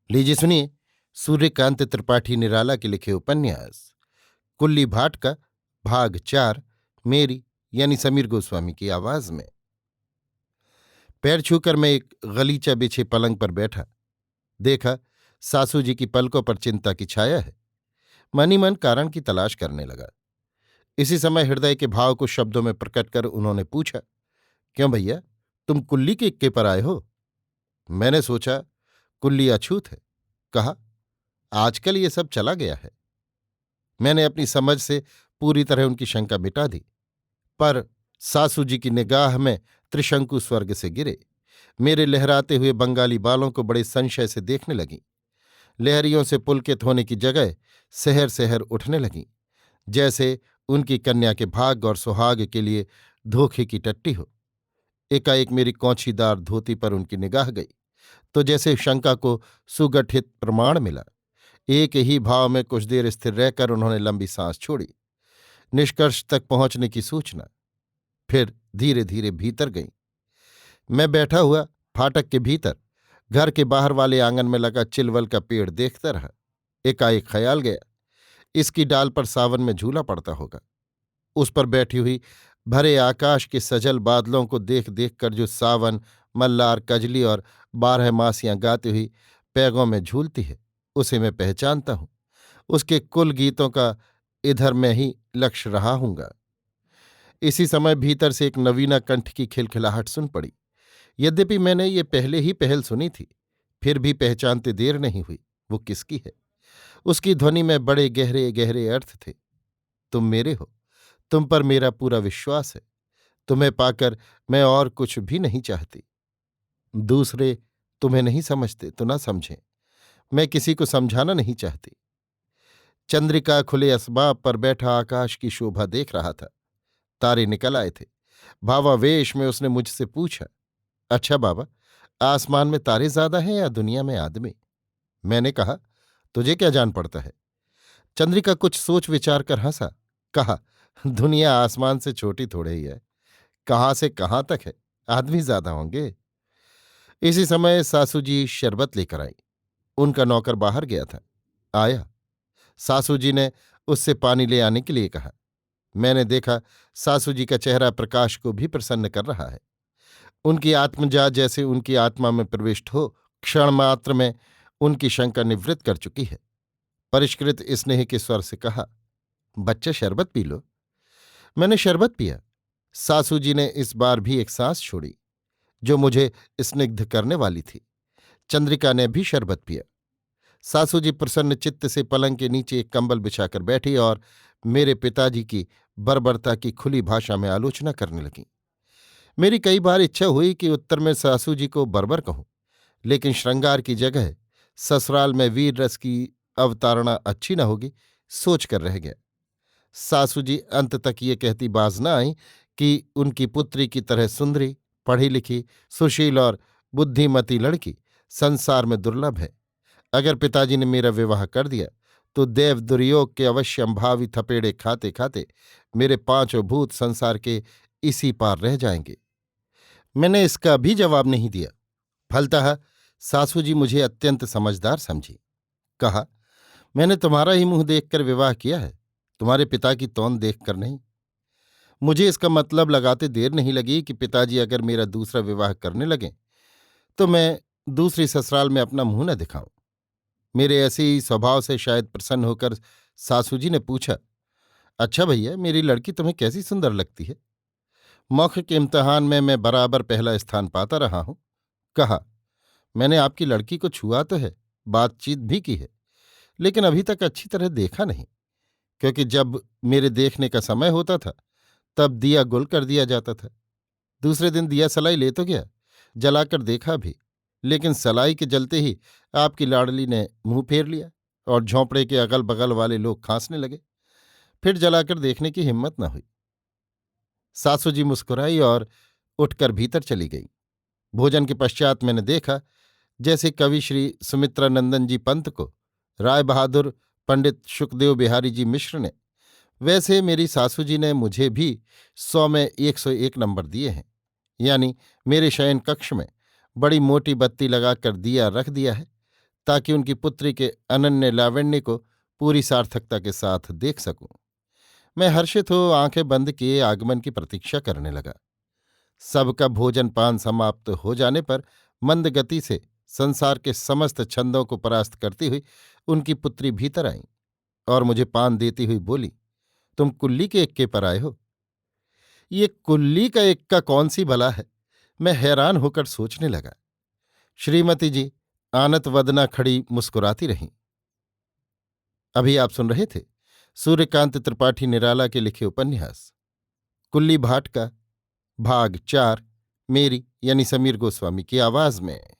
लीजिए सुनिए सूर्यकांत त्रिपाठी निराला के लिखे उपन्यास कुल्ली भाट का भाग 4 मेरी यानी समीर गोस्वामी की आवाज में। पैर छूकर मैं एक गलीचा बिछे पलंग पर बैठा। देखा सासू जी की पलकों पर चिंता की छाया है। मन ही मन कारण की तलाश करने लगा। इसी समय हृदय के भाव को शब्दों में प्रकट कर उन्होंने पूछा, क्यों भैया, तुम कुल्ली के इक्के पर आए हो? मैंने सोचा कुल्ली अछूत है। कहा, आजकल ये सब चला गया है। मैंने अपनी समझ से पूरी तरह उनकी शंका मिटा दी, पर सासू जी की निगाह में त्रिशंकु स्वर्ग से गिरे। मेरे लहराते हुए बंगाली बालों को बड़े संशय से देखने लगीं। लहरियों से पुलकित होने की जगह सहर सहर उठने लगीं, जैसे उनकी कन्या के भाग्य और सुहाग के लिए धोखे की टट्टी हो। एकाएक मेरी कौछीदार धोती पर उनकी निगाह गई तो जैसे शंका को सुगठित प्रमाण मिला। एक ही भाव में कुछ देर स्थिर रहकर उन्होंने लंबी सांस छोड़ी, निष्कर्ष तक पहुंचने की सूचना। फिर धीरे धीरे भीतर गईं। मैं बैठा हुआ फाटक के भीतर घर के बाहर वाले आंगन में लगा चिलवल का पेड़ देखता रहा। एकाएक ख्याल गया, इसकी डाल पर सावन में झूला पड़ता होगा। उस पर बैठी हुई भरे आकाश के सजल बादलों को देख देख कर जो सावन, मल्लार, कजली और 12 मासियां गाती हुई पैगों में झूलती है, उसे मैं पहचानता हूं। उसके कुल गीतों का इधर मैं ही लक्ष्य रहा हूंगा। इसी समय भीतर से एक नवीना कंठ की खिलखिलाहट सुन पड़ी। यद्यपि मैंने ये पहले ही पहल सुनी थी, फिर भी पहचानते देर नहीं हुई वो किसकी है। उसकी ध्वनि में बड़े गहरे गहरे अर्थ थे। तुम मेरे हो, तुम पर मेरा पूरा विश्वास है। तुम्हें पाकर मैं और कुछ भी नहीं चाहती। दूसरे तुम्हें नहीं समझते तो ना समझें, मैं किसी को समझाना नहीं चाहती। चंद्रिका खुले असबाब पर बैठा आकाश की शोभा देख रहा था। तारे निकल आए थे। भावावेश में उसने मुझसे पूछा, अच्छा बाबा, आसमान में तारे ज्यादा हैं या दुनिया में आदमी? मैंने कहा, तुझे क्या जान पड़ता है? चंद्रिका कुछ सोच विचार कर हंसा। कहा, दुनिया आसमान से छोटी थोड़े ही है। कहाँ से कहाँ तक है, आदमी ज्यादा होंगे। इसी समय सासू जी शरबत लेकर आई। उनका नौकर बाहर गया था, आया। सासू जी ने उससे पानी ले आने के लिए कहा। मैंने देखा सासू जी का चेहरा प्रकाश को भी प्रसन्न कर रहा है। उनकी आत्मजा जैसे उनकी आत्मा में प्रविष्ट हो क्षण मात्र में उनकी शंका निवृत्त कर चुकी है। परिष्कृत स्नेह के स्वर से कहा, बच्चा शरबत पी लो। मैंने शरबत पिया। सासू जी ने इस बार भी एक सांस छोड़ी, जो मुझे स्निग्ध करने वाली थी। चंद्रिका ने भी शरबत पिया। सासू जी प्रसन्न चित्त से पलंग के नीचे एक कंबल बिछाकर बैठी और मेरे पिताजी की बर्बरता की खुली भाषा में आलोचना करने लगीं। मेरी कई बार इच्छा हुई कि उत्तर में सासू जी को बर्बर कहूं, लेकिन श्रृंगार की जगह ससुराल में वीर रस की अवतारणा अच्छी न होगी, सोचकर रह गया। सासू जी अंत तक ये कहती बाज न आई कि उनकी पुत्री की तरह सुंदरी, पढ़ी लिखी, सुशील और बुद्धिमती लड़की संसार में दुर्लभ है। अगर पिताजी ने मेरा विवाह कर दिया तो देव दुर्योग के अवश्यंभावी थपेड़े खाते खाते मेरे 5 भूत संसार के इसी पार रह जाएंगे। मैंने इसका भी जवाब नहीं दिया। फलतः सासू जी मुझे अत्यंत समझदार समझी। कहा, मैंने तुम्हारा ही मुंह देखकर विवाह किया है, तुम्हारे पिता की तौन देखकर नहीं। मुझे इसका मतलब लगाते देर नहीं लगी कि पिताजी अगर मेरा दूसरा विवाह करने लगें तो मैं दूसरी ससुराल में अपना मुंह न दिखाऊं। मेरे ऐसे ही स्वभाव से शायद प्रसन्न होकर सासू जी ने पूछा, अच्छा भैया, मेरी लड़की तुम्हें कैसी सुंदर लगती है? मौखिक इम्तिहान में मैं बराबर पहला स्थान पाता रहा हूं। कहा, मैंने आपकी लड़की को छुआ तो है, बातचीत भी की है, लेकिन अभी तक अच्छी तरह देखा नहीं, क्योंकि जब मेरे देखने का समय होता था तब दिया गुल कर दिया जाता था। दूसरे दिन दिया सलाई ले तो गया, जलाकर देखा भी, लेकिन सलाई के जलते ही आपकी लाडली ने मुंह फेर लिया और झोंपड़े के अगल बगल वाले लोग खांसने लगे। फिर जलाकर देखने की हिम्मत न हुई। सासू जी मुस्कुराई और उठकर भीतर चली गई। भोजन के पश्चात मैंने देखा जैसे कवि श्री सुमित्रानंदन जी पंत को राय बहादुर पंडित सुखदेव बिहारी जी मिश्र ने, वैसे मेरी सासू जी ने मुझे भी 100 में 101 नंबर दिए हैं। यानी मेरे शयन कक्ष में बड़ी मोटी बत्ती लगाकर दिया रख दिया है, ताकि उनकी पुत्री के अनन्य लावण्य को पूरी सार्थकता के साथ देख सकूं। मैं हर्षित हो आंखें बंद किए आगमन की प्रतीक्षा करने लगा। सबका भोजन पान समाप्त हो जाने पर मंद गति से संसार के समस्त छंदों को परास्त करती हुई उनकी पुत्री भीतर आई और मुझे पान देती हुई बोली, तुम कुल्ली के एक्के पर आए हो? ये कुल्ली का एक्का कौन सी भला है? मैं हैरान होकर सोचने लगा। श्रीमती जी आनत वदना खड़ी मुस्कुराती रहीं। अभी आप सुन रहे थे सूर्यकांत त्रिपाठी निराला के लिखे उपन्यास कुल्ली भाट का भाग 4, मेरी यानी समीर गोस्वामी की आवाज में।